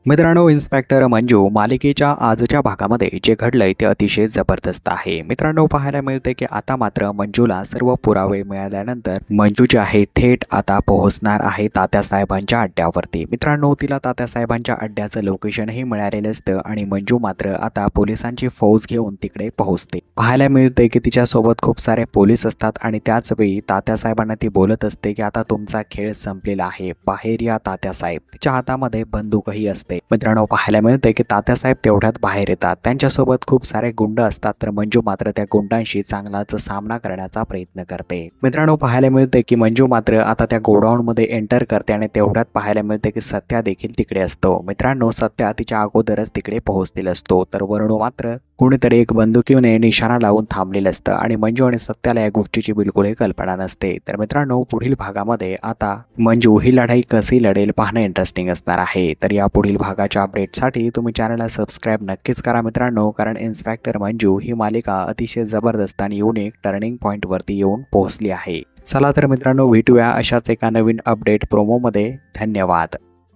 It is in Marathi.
मित्रांनो, इन्स्पेक्टर मंजू मालिकेच्या आजच्या भागामध्ये जे घडलंय ते अतिशय जबरदस्त आहे. मित्रांनो, पाहायला मिळते की आता मात्र मंजूला सर्व पुरावे मिळाल्यानंतर मंजू जी आहे थेट आता पोहोचणार आहे तात्यासाहेबांच्या अड्ड्यावरती. मित्रांनो, तिला तात्यासाहेबांच्या अड्ड्याचं लोकेशनही मिळालेलं असतं आणि मंजू मात्र आता पोलिसांची फौज घेऊन तिकडे पोहोचते. पाहायला मिळते की तिच्यासोबत खूप सारे पोलीस असतात आणि त्याच वेळी तात्यासाहेबांना ती बोलत असते की आता तुमचा खेळ संपलेला आहे, बाहेर या तात्यासाहेब. तिच्या हातामध्ये बंदूकही असते. मित्रांनो, पाहायला मिळते की तात्यासाहेब तेवढ्यात बाहेर येतात. त्यांच्यासोबत खूप सारे गुंड असतात, तर मंजू मात्र त्या गुंडांशी चांगलाच सामना करण्याचा प्रयत्न करते. मित्रांनो, पाहायला मिळते की मंजू मात्र आता त्या गोडाऊन मध्ये एंटर करते आणि तेवढ्यात पाहायला मिळते की सत्या देखील तिकडे असतो. मित्रांनो, सत्या तिच्या अगोदरच तिकडे पोहोचलेला असतो, तर वरुण मात्र कोणीतरी एक बंदुकीने निशाणा लावून थांबलेलं असतं आणि मंजू आणि सत्याला या गोष्टीची बिलकुलही कल्पना नसते. तर मित्रांनो, पुढील भागामध्ये आता मंजू ही लढाई कशी लढेल पाहणं इंटरेस्टिंग असणार आहे. तर या पुढील भागाच्या अपडेटसाठी तुम्ही चॅनलला सबस्क्राईब नक्कीच करा मित्रांनो, कारण इन्स्पेक्टर मंजू ही मालिका अतिशय जबरदस्त आणि युनिक टर्निंग पॉईंट वरती येऊन पोहोचली आहे. चला तर मित्रांनो, भेटूया अशाच एका नवीन अपडेट प्रोमोमध्ये. धन्यवाद.